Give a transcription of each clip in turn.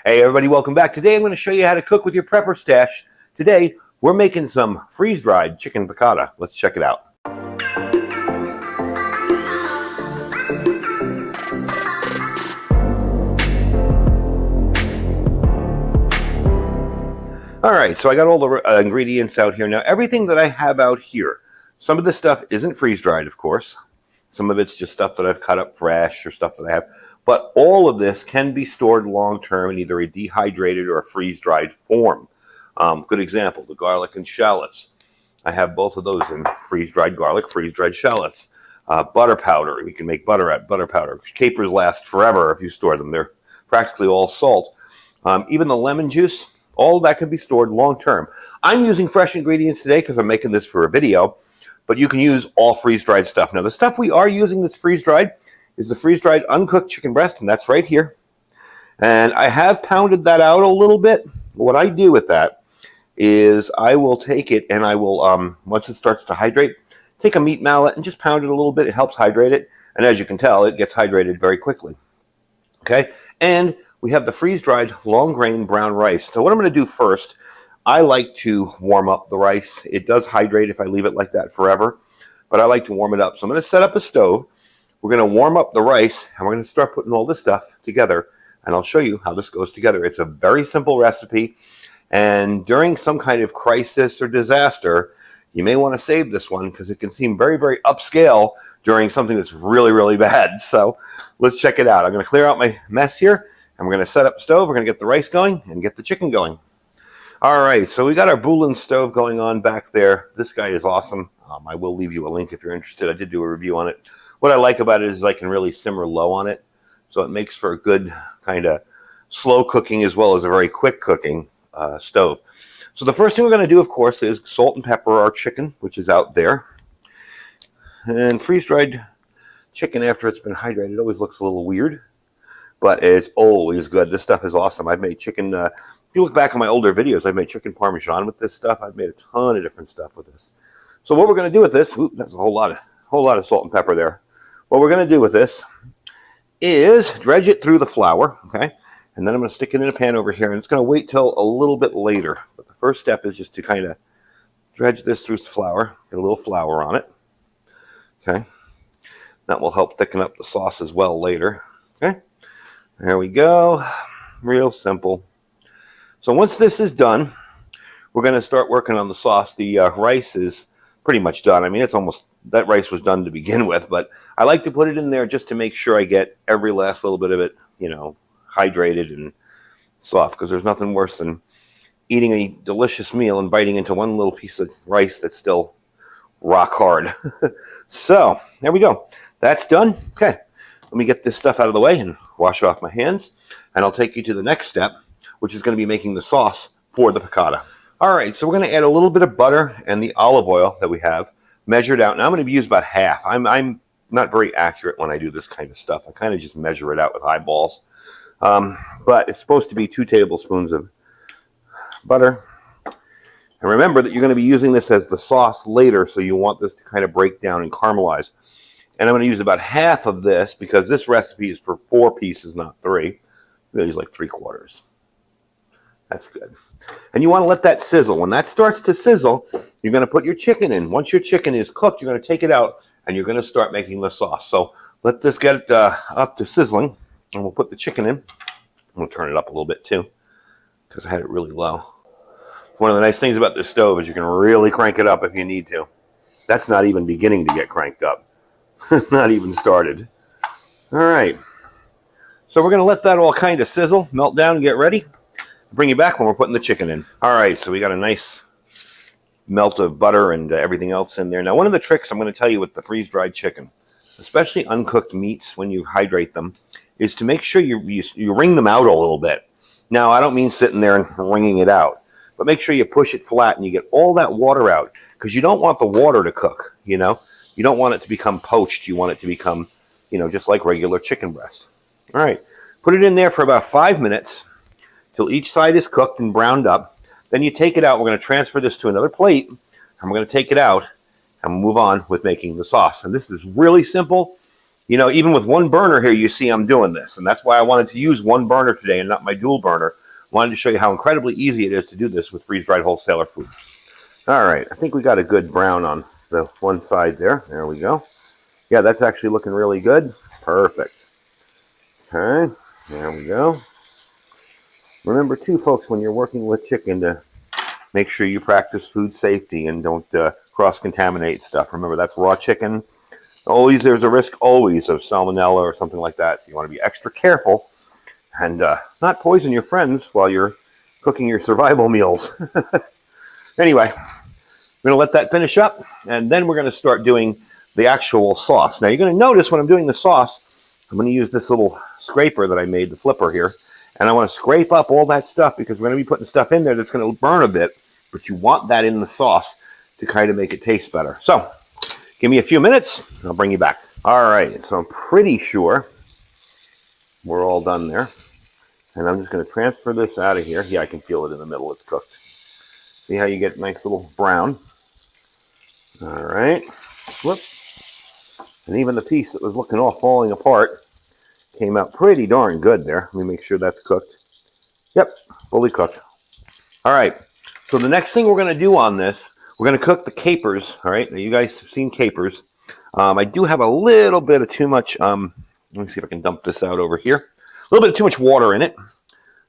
Hey everybody, welcome back. Today I'm going to show you how to cook with your prepper stash. Today we're making some freeze-dried chicken piccata. Let's check it out. Alright, so I got all the ingredients out here. Now everything that I have out here, some of this stuff isn't freeze-dried, of course. Some of it's just stuff that I've cut up fresh or stuff that I have. But all of this can be stored long-term in either a dehydrated or a freeze-dried form. Good example, the garlic and shallots. I have both of those in freeze-dried garlic, freeze-dried shallots. Butter powder, we can make butter out butter powder. Capers last forever if you store them. They're practically all salt. Even the lemon juice, all of that can be stored long-term. I'm using fresh ingredients today because I'm making this for a video. But you can use all freeze-dried stuff. Now, the stuff we are using that's freeze-dried is the freeze-dried uncooked chicken breast, and that's right here. And I have pounded that out a little bit. What I do with that is I will take it and I will, once it starts to hydrate, take a meat mallet and just pound it a little bit. It helps hydrate it. And as you can tell, it gets hydrated very quickly. Okay? And we have the freeze-dried long-grain brown rice. So what I'm going to do first, I like to warm up the rice. It does hydrate if I leave it like that forever, but I like to warm it up. So I'm going to set up a stove. We're going to warm up the rice, and we're going to start putting all this stuff together, and I'll show you how this goes together. It's a very simple recipe, and during some kind of crisis or disaster, you may want to save this one because it can seem very, very upscale during something that's really, really bad. So let's check it out. I'm going to clear out my mess here, and we're going to set up the stove. We're going to get the rice going and get the chicken going. All right, so we got our Boulin stove going on back there. This guy is awesome. I will leave you a link if you're interested. I did do a review on it. What I like about it is I can really simmer low on it, so it makes for a good kind of slow cooking as well as a very quick cooking stove. So the first thing we're going to do, of course, is salt and pepper our chicken, which is out there. And freeze-dried chicken after it's been hydrated always looks a little weird, but it's always good. This stuff is awesome. I've made chicken... If you look back on my older videos, I've made chicken parmesan with this stuff. I've made a ton of different stuff with this. So what we're going to do with this, that's a whole lot of salt and pepper there. What we're going to do with this is dredge it through the flour, okay? And then I'm going to stick it in a pan over here, and it's going to wait till a little bit later. But the first step is just to kind of dredge this through the flour, get a little flour on it, okay? That will help thicken up the sauce as well later, okay? There we go. Real simple. So once this is done, we're going to start working on the sauce. The rice is pretty much done. I mean, it's almost, that rice was done to begin with, but I like to put it in there just to make sure I get every last little bit of it, you know, hydrated and soft, because there's nothing worse than eating a delicious meal and biting into one little piece of rice that's still rock hard. So there we go. That's done. Okay, let me get this stuff out of the way and wash off my hands, and I'll take you to the next step, which is going to be making the sauce for the piccata. All right, so we're going to add a little bit of butter and the olive oil that we have measured out. Now I'm going to use about half. I'm not very accurate when I do this kind of stuff. I kind of just measure it out with eyeballs. But it's supposed to be 2 tablespoons of butter. And remember that you're going to be using this as the sauce later, so you want this to kind of break down and caramelize. And I'm going to use about half of this because this recipe is for 4 pieces, not 3. I'm going to use like 3/4. That's good. And you want to let that sizzle. When that starts to sizzle, you're going to put your chicken in. Once your chicken is cooked, you're going to take it out, and you're going to start making the sauce. So let this get up to sizzling, and we'll put the chicken in. We'll turn it up a little bit, too, because I had it really low. One of the nice things about this stove is you can really crank it up if you need to. That's not even beginning to get cranked up. Not even started. All right. So we're going to let that all kind of sizzle, melt down, and get ready. Bring you back when we're putting the chicken in. All right, so we got a nice melt of butter and everything else in there. Now, one of the tricks I'm going to tell you with the freeze-dried chicken, especially uncooked meats when you hydrate them, is to make sure you wring them out a little bit. Now, I don't mean sitting there and wringing it out, but make sure you push it flat and you get all that water out, because you don't want the water to cook, you know? You don't want it to become poached. You want it to become, you know, just like regular chicken breast. All right, put it in there for about 5 minutes, till each side is cooked and browned up. Then you take it out. We're going to transfer this to another plate, and we're going to take it out and move on with making the sauce. And this is really simple. You know, even with one burner here, you see I'm doing this. And that's why I wanted to use one burner today and not my dual burner. I wanted to show you how incredibly easy it is to do this with freeze-dried wholesaler food. All right, I think we got a good brown on the one side there. There we go. Yeah, that's actually looking really good. Perfect. Okay, there we go. Remember too, folks, when you're working with chicken, to make sure you practice food safety and don't cross-contaminate stuff. Remember, that's raw chicken. Always, there's a risk always of salmonella or something like that. So you want to be extra careful and not poison your friends while you're cooking your survival meals. Anyway, we're going to let that finish up, and then we're going to start doing the actual sauce. Now, you're going to notice when I'm doing the sauce, I'm going to use this little scraper that I made, the flipper here, and I want to scrape up all that stuff because we're going to be putting stuff in there that's going to burn a bit, but you want that in the sauce to kind of make it taste better. So, give me a few minutes, and I'll bring you back. All right, so I'm pretty sure we're all done there. And I'm just going to transfer this out of here. Yeah, I can feel it in the middle. It's cooked. See how you get nice little brown? All right. Whoop. And even the piece that was looking all falling apart came out pretty darn good there. Let me make sure that's cooked. Yep, fully cooked. All right. So the next thing we're going to do on this, we're going to cook the capers. All right. Now, you guys have seen capers. I do have a little bit of too much. Let me see if I can dump this out over here. A little bit of too much water in it.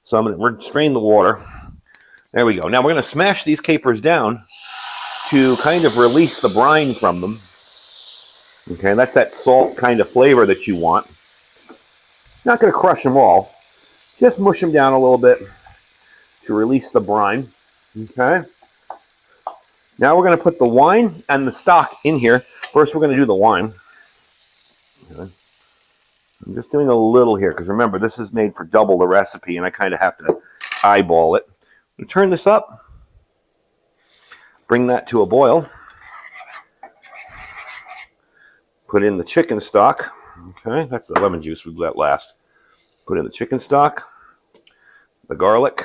So I'm going to strain the water. There we go. Now we're going to smash these capers down to kind of release the brine from them. Okay, that's that salt kind of flavor that you want. Not going to crush them all. Just mush them down a little bit to release the brine. Okay. Now we're going to put the wine and the stock in here. First, we're going to do the wine. Okay. I'm just doing a little here because remember, this is made for double the recipe and I kind of have to eyeball it. I'm going to turn this up, bring that to a boil, put in the chicken stock. Okay, that's the lemon juice, we'll let last. Put in the chicken stock, the garlic,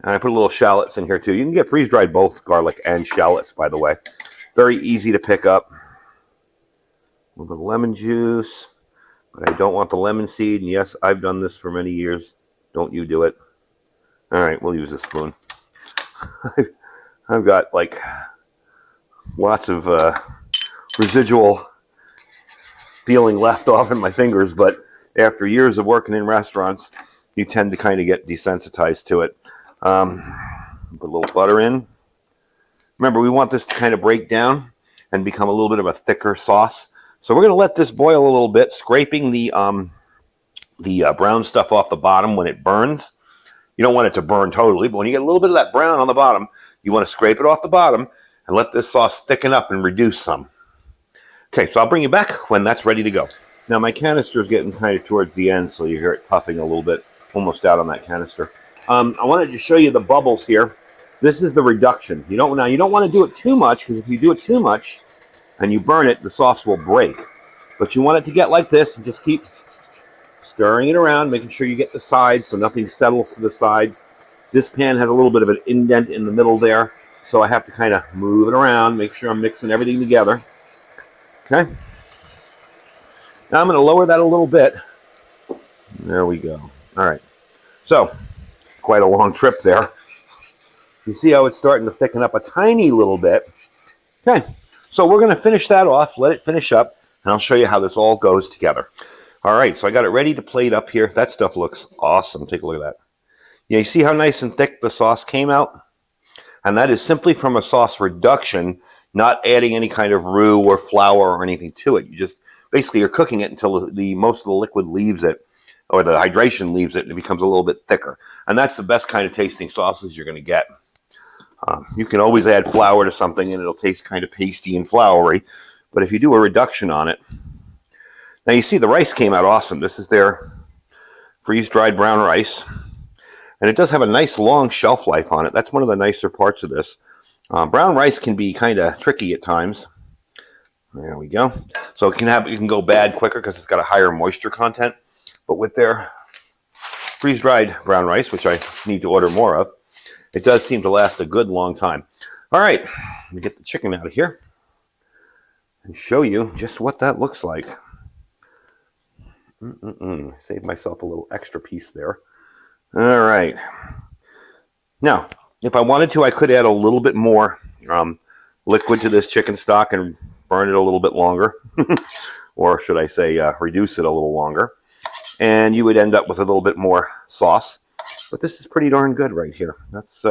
and I put a little shallots in here too. You can get freeze-dried both garlic and shallots, by the way. Very easy to pick up. A little bit of lemon juice. But I don't want the lemon seed, and yes, I've done this for many years. Don't you do it. All right, we'll use a spoon. I've got like lots of residual feeling left off in my fingers, but after years of working in restaurants, you tend to kind of get desensitized to it. Put a little butter in. Remember, we want this to kind of break down and become a little bit of a thicker sauce. So we're going to let this boil a little bit, scraping the brown stuff off the bottom when it burns. You don't want it to burn totally, but when you get a little bit of that brown on the bottom, you want to scrape it off the bottom and let this sauce thicken up and reduce some. Okay, so I'll bring you back when that's ready to go. Now my canister is getting kind of towards the end, so you hear it puffing a little bit, almost out on that canister. I wanted to show you the bubbles here. This is the reduction. You don't want to do it too much, because if you do it too much and you burn it, the sauce will break. But you want it to get like this and just keep stirring it around, making sure you get the sides so nothing settles to the sides. This pan has a little bit of an indent in the middle there, so I have to kind of move it around, make sure I'm mixing everything together. Okay. Now I'm going to lower that a little bit. There we go. All right. So, quite a long trip there. You see how it's starting to thicken up a tiny little bit. Okay. So we're going to finish that off, let it finish up, and I'll show you how this all goes together. All right, so I got it ready to plate up here. That stuff looks awesome. Take a look at that. Yeah, you see how nice and thick the sauce came out? And that is simply from a sauce reduction, not adding any kind of roux or flour or anything to it. You just basically you're cooking it until most of the liquid leaves it, or the hydration leaves it, and it becomes a little bit thicker. And that's the best kind of tasting sauces you're going to get. You can always add flour to something and it'll taste kind of pasty and floury. But if you do a reduction on it, now you see the rice came out awesome. This is their freeze-dried brown rice. And it does have a nice long shelf life on it. That's one of the nicer parts of this. Brown rice can be kind of tricky at times. There we go. So it can go bad quicker because it's got a higher moisture content. But with their freeze-dried brown rice, which I need to order more of, it does seem to last a good long time. All right, let me get the chicken out of here. and show you just what that looks like. Save myself a little extra piece there. All right. Now, if I wanted to, I could add a little bit more liquid to this chicken stock and burn it a little bit longer. Or should I say reduce it a little longer. And you would end up with a little bit more sauce. But this is pretty darn good right here. That's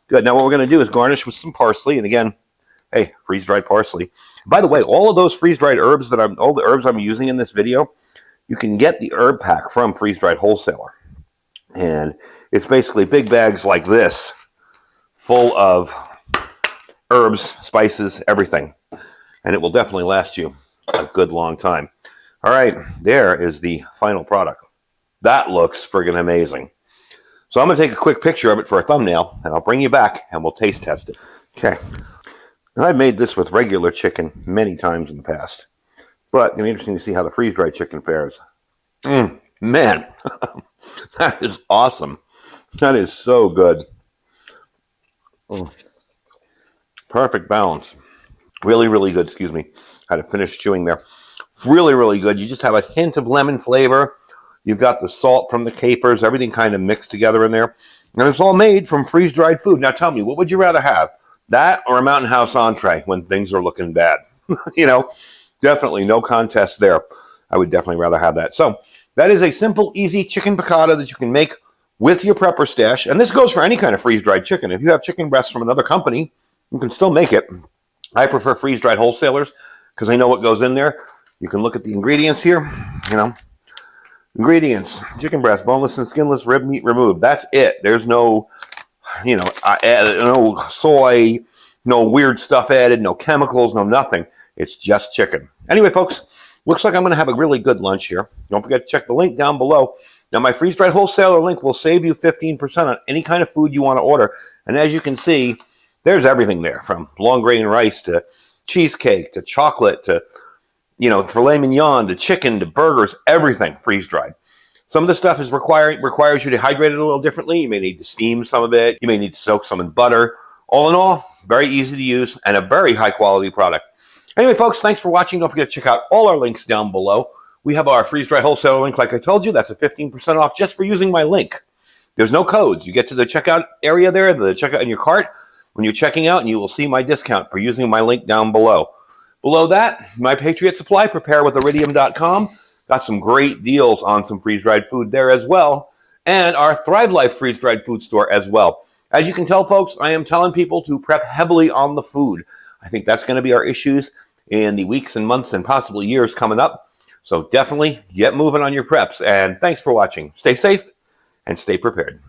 good. Now what we're going to do is garnish with some parsley. And again, hey, freeze-dried parsley. By the way, all of those freeze-dried herbs all the herbs I'm using in this video, you can get the herb pack from Freeze-Dried Wholesaler. And it's basically big bags like this, full of herbs, spices, everything. And it will definitely last you a good long time. All right, there is the final product. That looks friggin' amazing. So I'm going to take a quick picture of it for a thumbnail, and I'll bring you back, and we'll taste test it. Okay. Now, I've made this with regular chicken many times in the past, but it's going to be interesting to see how the freeze-dried chicken fares. Man, that is awesome. That is so good. Perfect balance. Really, really good. Excuse me. I had to finish chewing there. Really, really good. You just have a hint of lemon flavor. You've got the salt from the capers, everything kind of mixed together in there. And it's all made from freeze-dried food. Now tell me, what would you rather have? That or a Mountain House entree when things are looking bad? You know, definitely no contest there. I would definitely rather have that. So that is a simple, easy chicken piccata that you can make with your prepper stash. And this goes for any kind of freeze-dried chicken. If you have chicken breasts from another company, you can still make it. I prefer freeze-dried wholesalers because I know what goes in there. You can look at the ingredients here, you know. Ingredients: chicken breast, boneless and skinless, rib meat removed. That's it. There's no, you know, no soy, no weird stuff added, no chemicals, no nothing. It's just chicken. Anyway, folks, looks like I'm going to have a really good lunch here. Don't forget to check the link down below. Now, my freeze-dried wholesaler link will save you 15% on any kind of food you want to order. And as you can see, there's everything there, from long grain rice to cheesecake to chocolate to, you know, filet mignon to chicken to burgers, everything freeze-dried. Some of the stuff is requires you to hydrate it a little differently. You may need to steam some of it. You may need to soak some in butter. All in all, very easy to use and a very high-quality product. Anyway, folks, thanks for watching. Don't forget to check out all our links down below. We have our freeze-dried wholesaler link, like I told you. That's a 15% off just for using my link. There's no codes. You get to the checkout area there, the checkout in your cart, when you're checking out, and you will see my discount for using my link down below. Below that, My Patriot Supply, preparewithiridium.com. Got some great deals on some freeze-dried food there as well. And our Thrive Life freeze-dried food store as well. As you can tell, folks, I am telling people to prep heavily on the food. I think that's going to be our issues in the weeks and months and possibly years coming up. So definitely get moving on your preps. And thanks for watching. Stay safe and stay prepared.